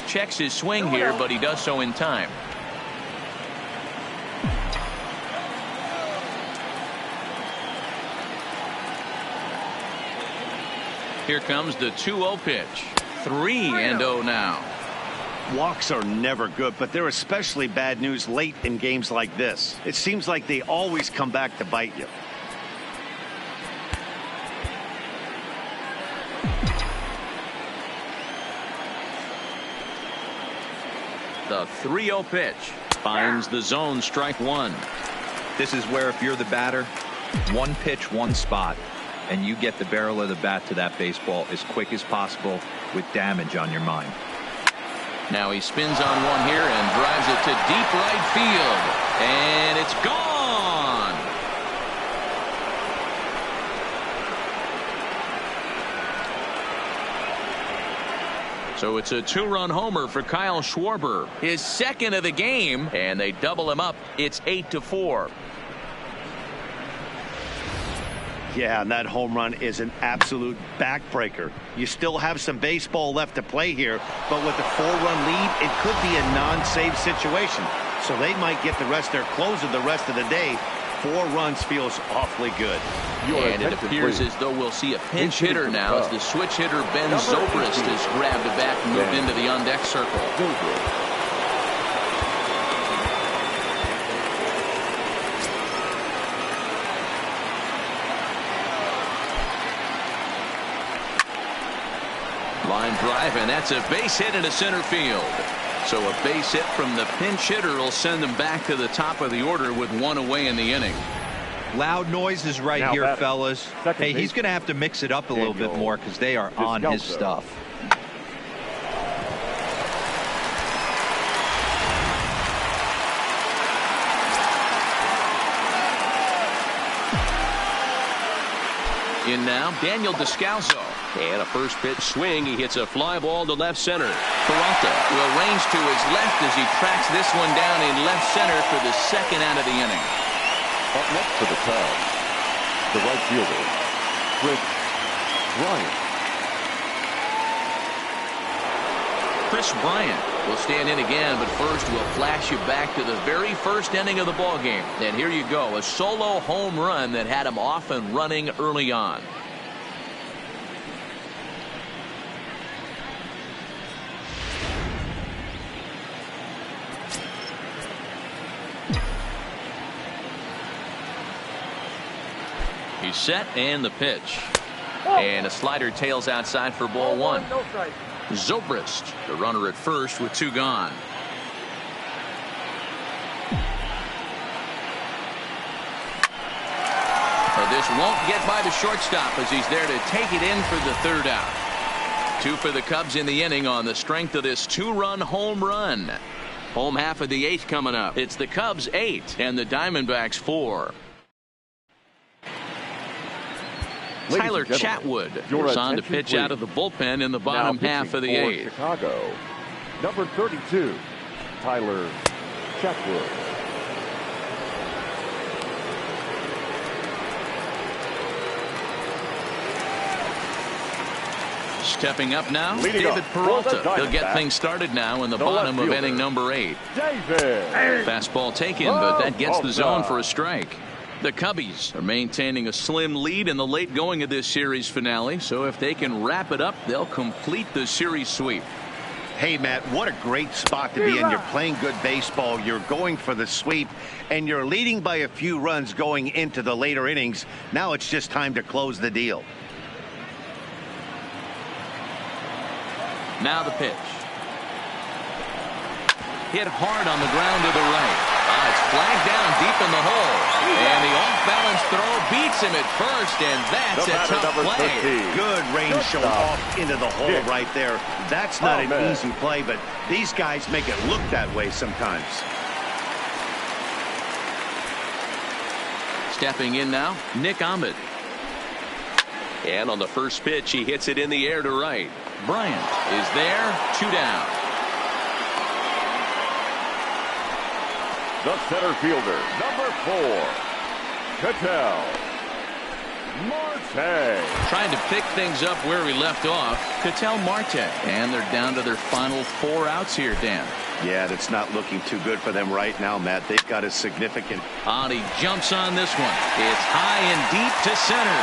Checks his swing here, but he does so in time. Here comes the 2-0 pitch. 3-0 now. Walks are never good, but they're especially bad news late in games like this. It seems like they always come back to bite you. The 3-0 pitch finds the zone, strike 1. This is where if you're the batter, 1 pitch, 1 spot, and you get the barrel of the bat to that baseball as quick as possible with damage on your mind. Now he spins on one here and drives it to deep right field. And it's gone. So it's a 2-run homer for Kyle Schwarber. His second of the game, and they double him up. It's 8-4. Yeah, and that home run is an absolute backbreaker. You still have some baseball left to play here, but with a 4-run lead, it could be a non-save situation. So they might get the rest of their closer the rest of the day, 4 runs feels awfully good. And it appears as though we'll see a pinch hitter now as the switch hitter Ben Zobrist has grabbed a bat and moved into the on-deck circle. Line drive, and that's a base hit into center field. So a base hit from the pinch hitter will send them back to the top of the order with 1 away in the inning. Loud noises right Now here, batting, fellas. Hey, he's going to have to mix it up a little bit more because they are on his stuff. In now, Daniel Descalso. And a first pitch swing. He hits a fly ball to left center. Peralta will range to his left as he tracks this one down in left center for the second out of the inning. Up next for the Cubs, the right fielder, Chris Bryant. Chris Bryant will stand in again, but first we'll flash you back to the very first inning of the ballgame. And here you go, a solo home run that had him off and running early on. He's set, and the pitch. And a slider tails outside for ball 1. Zobrist, the runner at first with 2 gone. This won't get by the shortstop as he's there to take it in for the 3rd out. 2 for the Cubs in the inning on the strength of this 2-run home run. Home half of the 8th coming up. It's the Cubs 8 and the Diamondbacks 4. Tyler Chatwood is on to pitch out of the bullpen in the bottom half of the 8th. Chicago, number 32, Tyler Chatwood. Stepping up now, David Peralta. He'll get things started now in the bottom of inning number 8. Fastball taken, but that gets the zone for a strike. The Cubbies are maintaining a slim lead in the late going of this series finale, so if they can wrap it up, they'll complete the series sweep. Hey, Matt, what a great spot to be in. You're playing good baseball. You're going for the sweep, and you're leading by a few runs going into the later innings. Now it's just time to close the deal. Now the pitch. Hit hard on the ground to the right. It's flagged down deep in the hole. And the off-balance throw beats him at first, and that's a tough play. Good range shown off into the hole right there. That's not an easy play, but these guys make it look that way sometimes. Stepping in now, Nick Ahmed. And on the first pitch, he hits it in the air to right. Bryant is there, 2 down. The center fielder, number 4, Ketel Marte. Trying to pick things up where we left off, Ketel Marte. And they're down to their final 4 outs here, Dan. Yeah, that's not looking too good for them right now, Matt. They've got a significant... He jumps on this one. It's high and deep to center.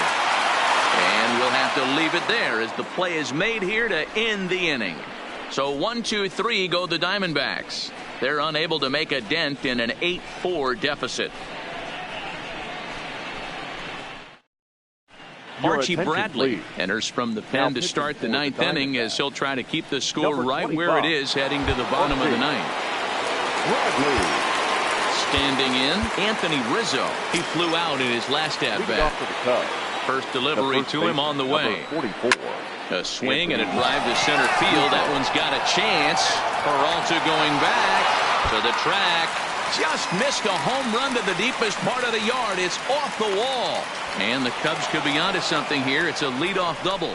And we'll have to leave it there as the play is made here to end the inning. So 1-2-3 go the Diamondbacks. They're unable to make a dent in an 8-4 deficit. Archie Bradley enters from the pen to start the 9th inning as he'll try to keep the score right where it is heading to the bottom of the 9th. Standing in, Anthony Rizzo. He flew out in his last at-bat. First delivery to him on the way. A swing and a drive to center field. That one's got a chance. Peralta going back to the track. Just missed a home run to the deepest part of the yard. It's off the wall. And the Cubs could be onto something here. It's a leadoff double.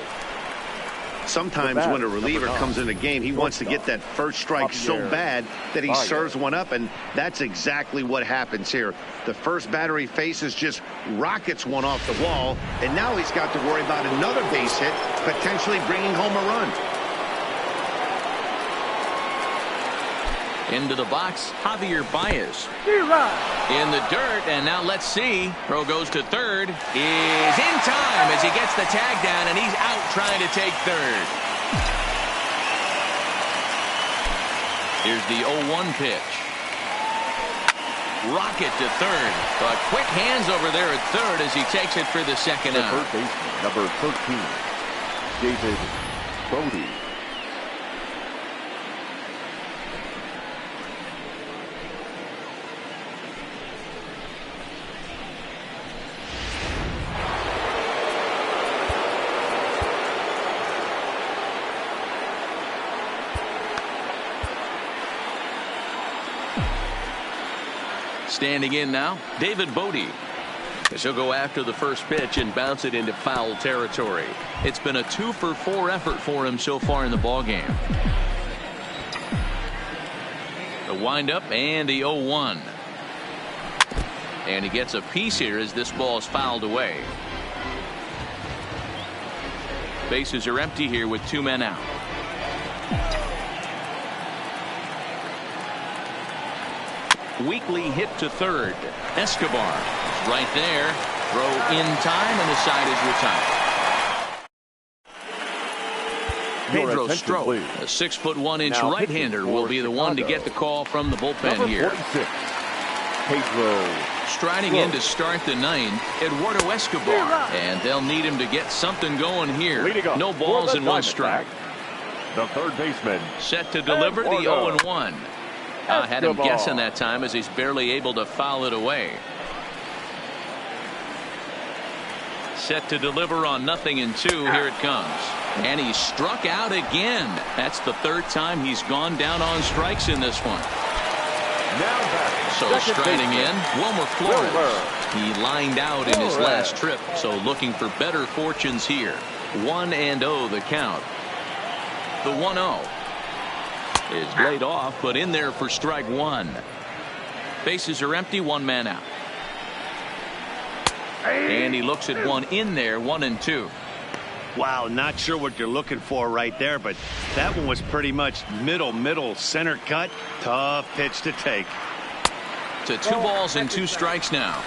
Sometimes when a reliever comes in the game, he wants to get that first strike so bad that he serves one up, and that's exactly what happens here. The first batter he faces just rockets one off the wall, and now he's got to worry about another base hit, potentially bringing home a run. Into the box, Javier Baez. In the dirt, and now let's see. Throw goes to third. Is in time as he gets the tag down, and he's out trying to take third. Here's the 0-1 pitch. Rocket to third. But quick hands over there at third as he takes it for the second out. Third baseman, number 13, David Bodie. Standing in now, David Bodie. As he'll go after the first pitch and bounce it into foul territory. It's been a 2-for-4 effort for him so far in the ballgame. The windup and the 0-1. And he gets a piece here as this ball is fouled away. Bases are empty here with 2 men out. Weakly hit to third. Escobar is right there. Throw in time, and the side is retired. Pedro Strop, a 6'1" right-hander, will be the one to get the call from the bullpen here. 46, Pedro. Striding in to start the ninth, Eduardo Escobar, and they'll need him to get something going here. No balls and 1 strike. The third baseman, set to deliver the 0-1. I had him guessing that time as he's barely able to foul it away. Set to deliver on 0-2. Here it comes. And he's struck out again. That's the 3rd time he's gone down on strikes in this one. So striding in, Wilmer Flores. He lined out in his last trip, so looking for better fortunes here. 1-0 the count. The 1-0. Is laid off, but in there for strike 1. Bases are empty, 1 man out. And he looks at one in there, 1-2. Wow, not sure what you're looking for right there, but that one was pretty much middle center cut. Tough pitch to take. To 2 balls and 2 strikes now.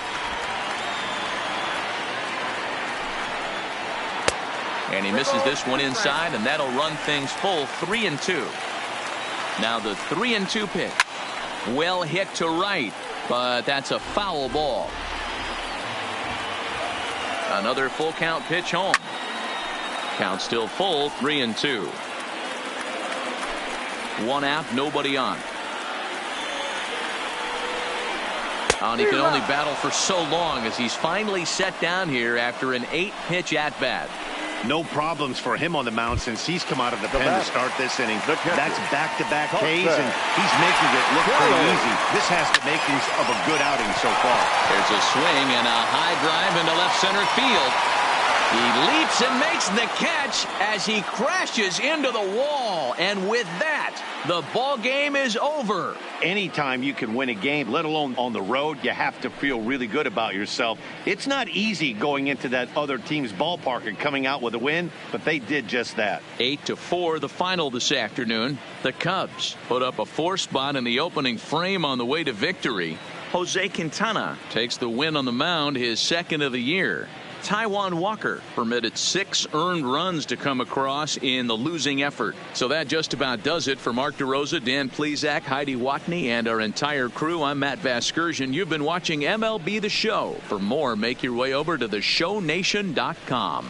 And he misses this one inside, and that'll run things full. 3-2. Now the 3-2 pitch. Well hit to right, but that's a foul ball. Another full count pitch home. Count still full. 3-2. 1 out, nobody on. And he can only battle for so long as he's finally set down here after an 8-pitch at bat. No problems for him on the mound since he's come out of the pen to start this inning. That's back-to-back Ks, and he's making it look pretty easy. This has the makings of a good outing so far. There's a swing and a high drive into left center field. He leaps and makes the catch as he crashes into the wall. And with that, the ball game is over. Anytime you can win a game, let alone on the road, you have to feel really good about yourself. It's not easy going into that other team's ballpark and coming out with a win, but they did just that. 8-4 the final this afternoon. The Cubs put up a 4 spot in the opening frame on the way to victory. Jose Quintana takes the win on the mound, his 2nd of the year. Taijuan Walker permitted 6 earned runs to come across in the losing effort. So that just about does it for Mark DeRosa, Dan Plesac, Heidi Watney, and our entire crew. I'm Matt Vasgersian. You've been watching MLB The Show. For more, make your way over to theshownation.com.